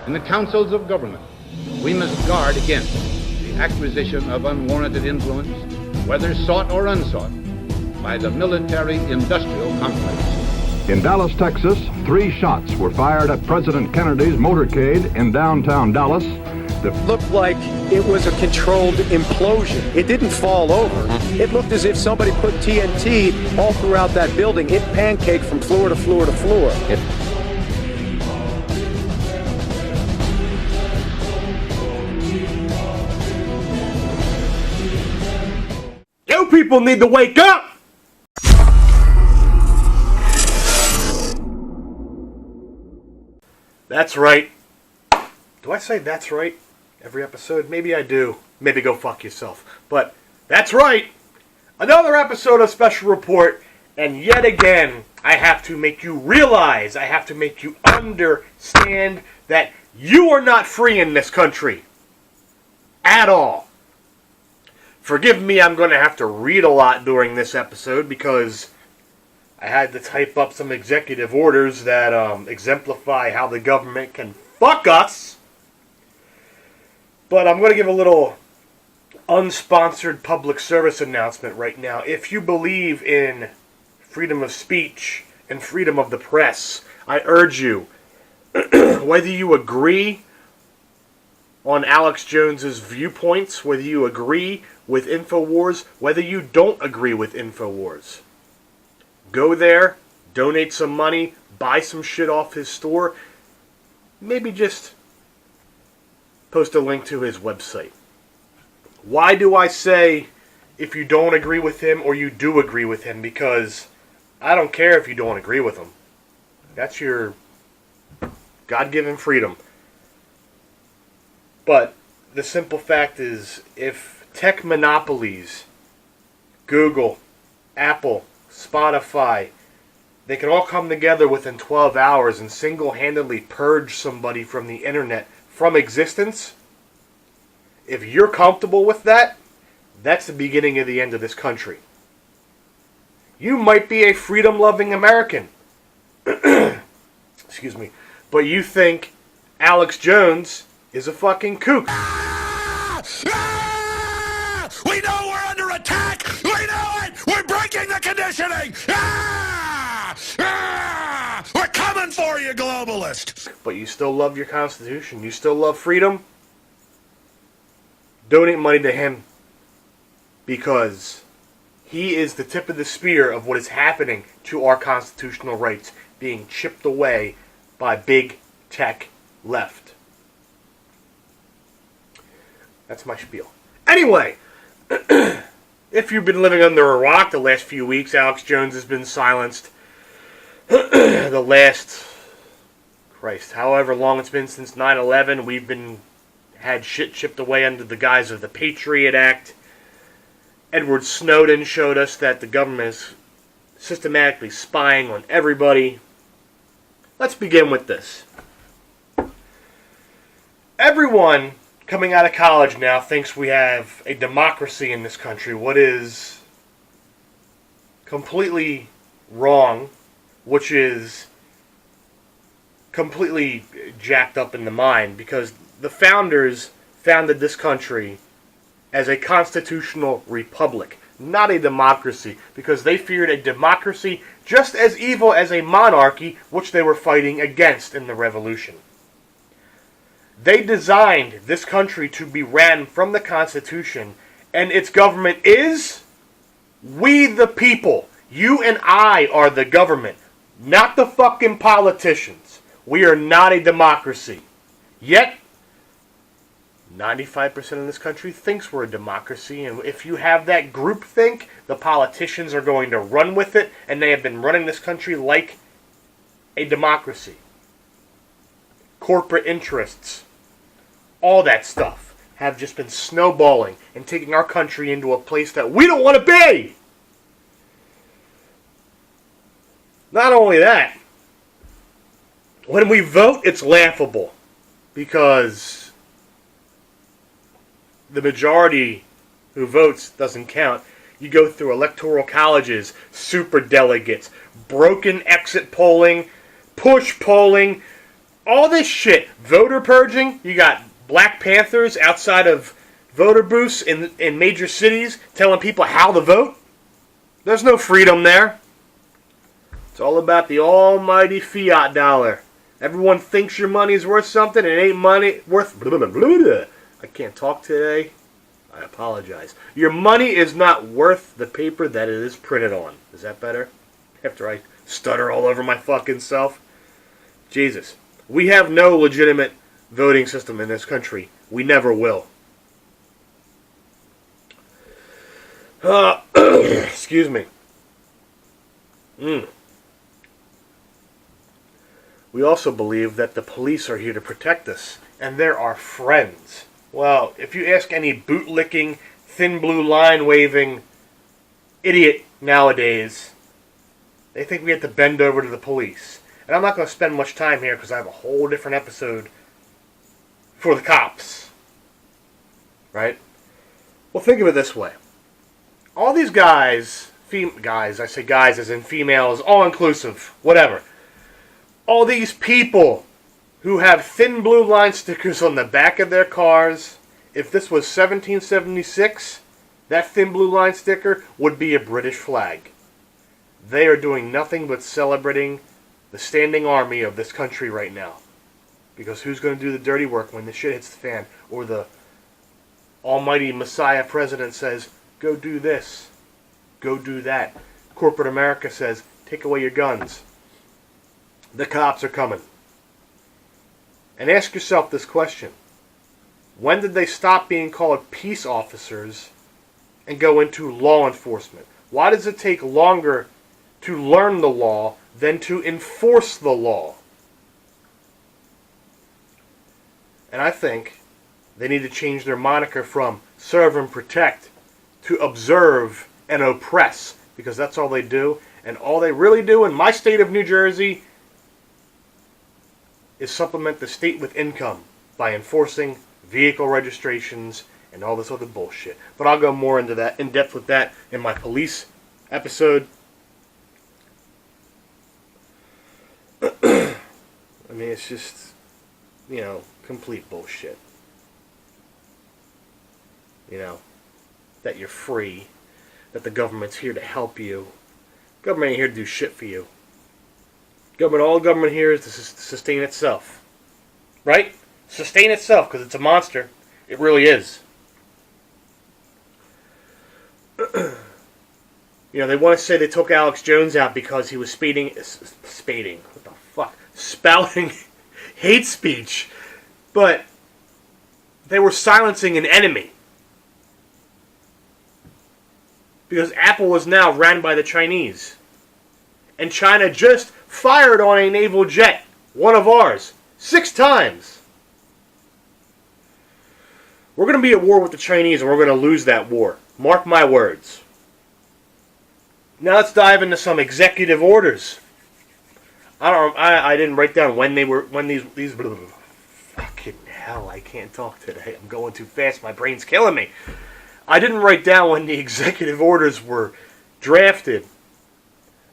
In the councils of government, we must guard against the acquisition of unwarranted influence, whether sought or unsought, by the military-industrial complex. In Dallas, Texas, 3 shots were fired at President Kennedy's motorcade in downtown Dallas. It looked like it was a controlled implosion. It didn't fall over. It looked as if somebody put TNT all throughout that building. It pancaked from floor to floor to floor. You people need to wake up! That's right. Do I say that's right every episode? Maybe I do. Maybe go fuck yourself. But that's right. Another episode of Special Report, and yet again, I have to make you realize, I have to make you understand that you are not free in this country. At all. Forgive me, I'm going to have to read a lot during this episode because I had to type up some executive orders that exemplify how the government can fuck us. But I'm going to give a little unsponsored public service announcement right now. If you believe in freedom of speech and freedom of the press, I urge you, whether you agree on Alex Jones's viewpoints, whether you agree with InfoWars, whether you don't agree with InfoWars, go there, donate some money, buy some shit off his store, maybe just post a link to his website. Why do I say if you don't agree with him or you do agree with him? Because I don't care if you don't agree with him. That's your God-given freedom. But the simple fact is, if tech monopolies, Google, Apple, Spotify, they can all come together within 12 hours and single-handedly purge somebody from the internet, from existence, if you're comfortable with that, that's the beginning of the end of this country. You might be a freedom-loving American. Excuse me. But you think Alex Jones is a fucking kook. We know we're under attack! We know it! We're breaking the conditioning! We're coming for you, globalist! But you still love your Constitution. You still love freedom. Donate money to him. Because he is the tip of the spear of what is happening to our constitutional rights being chipped away by big tech left. That's my spiel. Anyway, if you've been living under a rock the last few weeks, Alex Jones has been silenced. The last, however long it's been since 9/11, we've had shit chipped away under the guise of the Patriot Act. Edward Snowden showed us that the government is systematically spying on everybody. Let's begin with this. Everyone coming out of college now thinks we have a democracy in this country. What is completely wrong, which is completely jacked up in the mind, because the founders founded this country as a constitutional republic, not a democracy, because they feared a democracy just as evil as a monarchy, which they were fighting against in the revolution. They designed this country to be ran from the Constitution, and its government is we the people. You and I are the government, not the fucking politicians. We are not a democracy. Yet, 95% of this country thinks we're a democracy, and if you have that groupthink, the politicians are going to run with it, and they have been running this country like a democracy. Corporate interests, all that stuff, have just been snowballing and taking our country into a place that we don't want to be! Not only that, when we vote, it's laughable, because the majority who votes doesn't count. You go through electoral colleges, super delegates, broken exit polling, push polling, All this shit, voter purging, you got Black Panthers outside of voter booths in major cities telling people how to vote. There's no freedom there. It's all about the almighty fiat dollar. Everyone thinks your money's worth something. It ain't money worth... Blah, blah, blah, blah. I can't talk today. I apologize. Your money is not worth the paper that it is printed on. Is that better? After I stutter all over my fucking self? Jesus. We have no legitimate voting system in this country. We never will. Excuse me. We also believe that the police are here to protect us, and they're our friends. Well, if you ask any bootlicking, thin blue line waving idiot nowadays, they think we have to bend over to the police. And I'm not going to spend much time here because I have a whole different episode for the cops. Right? Well, think of it this way. All these guys, I say guys as in females, all inclusive, whatever. All these people who have thin blue line stickers on the back of their cars, if this was 1776, that thin blue line sticker would be a British flag. They are doing nothing but celebrating the standing army of this country right now. Because who's going to do the dirty work when the shit hits the fan? Or the almighty Messiah president says, go do this, go do that. Corporate America says, take away your guns. The cops are coming. And ask yourself this question. When did they stop being called peace officers and go into law enforcement? Why does it take longer to learn the law than to enforce the law? And I think they need to change their moniker from serve and protect to observe and oppress, because that's all they do. And all they really do in my state of New Jersey is supplement the state with income by enforcing vehicle registrations and all this other bullshit. But I'll go more into that, in depth with that in my police episode. I mean, it's just, complete bullshit. That you're free, that the government's here to help you. Government ain't here to do shit for you. All government here is to sustain itself. Right? Sustain itself, because it's a monster. It really is. They want to say they took Alex Jones out because he was spouting hate speech. But they were silencing an enemy. Because Apple is now ran by the Chinese. And China just fired on a naval jet, one of ours, 6 times. We're going to be at war with the Chinese, and we're going to lose that war. Mark my words. Now let's dive into some executive orders. I didn't write down when these fucking hell, I can't talk today. I'm going too fast. My brain's killing me. I didn't write down when the executive orders were drafted.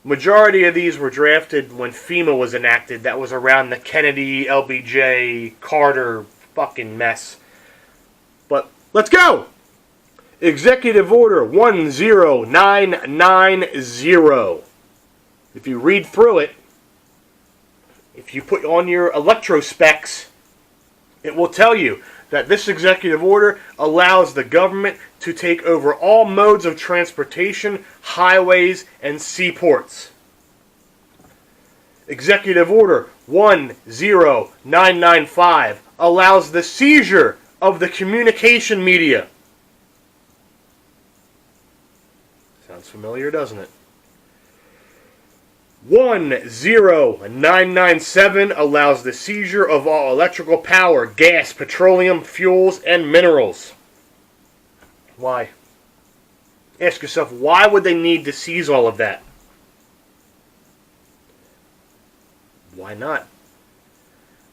Majority of these were drafted when FEMA was enacted. That was around the Kennedy, LBJ, Carter fucking mess. But let's go! Executive Order 10990. If you read through it, if you put on your electrospecs, it will tell you that this executive order allows the government to take over all modes of transportation, highways, and seaports. Executive Order 10995 allows the seizure of the communication media. Sounds familiar, doesn't it? 10997 allows the seizure of all electrical power, gas, petroleum, fuels, and minerals. Why? Ask yourself, why would they need to seize all of that? Why not?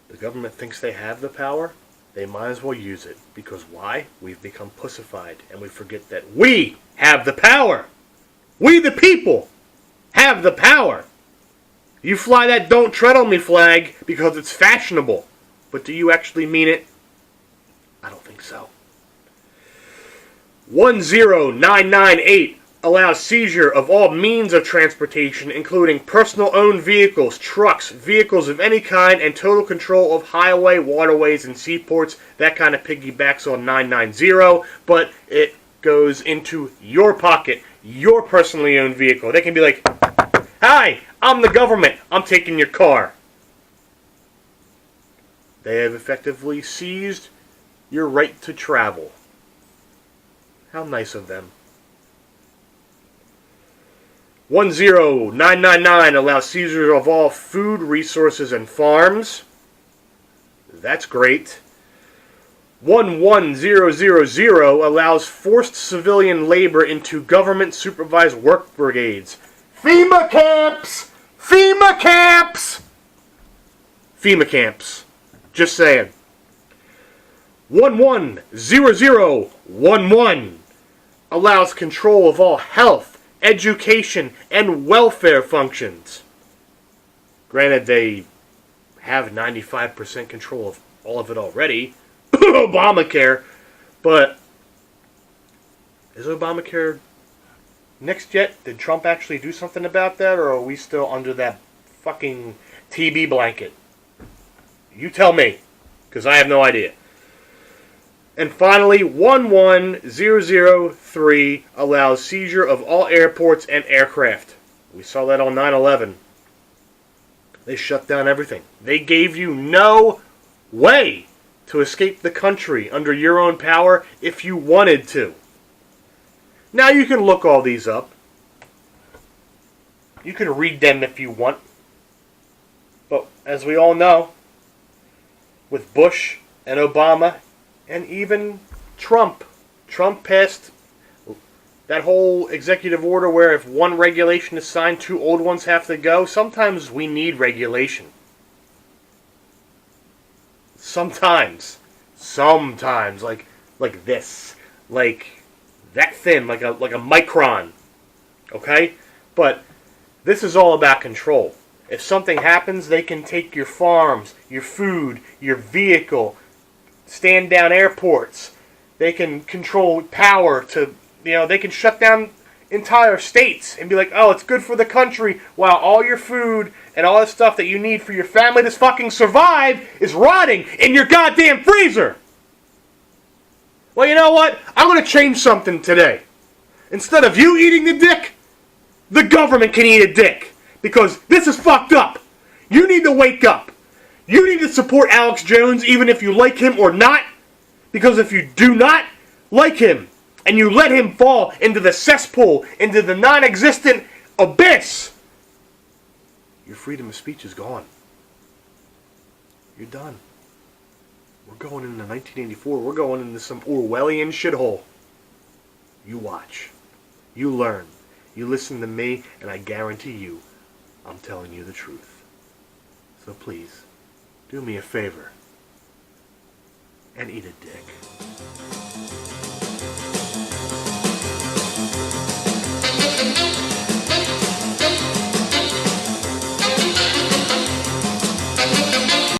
The government thinks they have the power. They might as well use it. Because why? We've become pussified, and we forget that we have the power. We, the people, have the power. You fly that "Don't Tread on Me" flag because it's fashionable. But do you actually mean it? I don't think so. 10998 allows seizure of all means of transportation, including personal owned vehicles, trucks, vehicles of any kind, and total control of highway, waterways, and seaports. That kind of piggybacks on 990, but it goes into your pocket, your personally owned vehicle. They can be like, "Hi, I'm the government. I'm taking your car." They have effectively seized your right to travel. How nice of them. 10999 allows seizure of all food, resources, and farms. That's great. 11000 allows forced civilian labor into government-supervised work brigades. FEMA camps! FEMA camps! FEMA camps. Just saying. 110011 allows control of all health, education, and welfare functions. Granted, they have 95% control of all of it already. Obamacare. But is Obamacare next yet? Did Trump actually do something about that? Or are we still under that fucking TB blanket? You tell me. Because I have no idea. And finally, 11003 allows seizure of all airports and aircraft. We saw that on 9/11. They shut down everything. They gave you no way to escape the country under your own power if you wanted to. Now you can look all these up. You can read them if you want. But as we all know, with Bush and Obama and even Trump passed that whole executive order where if one regulation is signed, 2 old ones have to go. Sometimes we need regulation. Sometimes, like this, like that thin, like a micron. Okay, but this is all about control. If something happens, they can take your farms, your food, your vehicle, stand down airports. They can control power to, they can shut down entire states and be like, "Oh, it's good for the country," while all your food and all the stuff that you need for your family to fucking survive is rotting in your goddamn freezer. Well, you know what? I'm going to change something today. Instead of you eating the dick, the government can eat a dick. Because this is fucked up. You need to wake up. You need to support Alex Jones even if you like him or not. Because if you do not like him and you let him fall into the cesspool, into the non-existent abyss, your freedom of speech is gone. You're done. We're going into 1984. We're going into some Orwellian shithole. You watch. You learn. You listen to me, and I guarantee you, I'm telling you the truth. So please, do me a favor and eat a dick.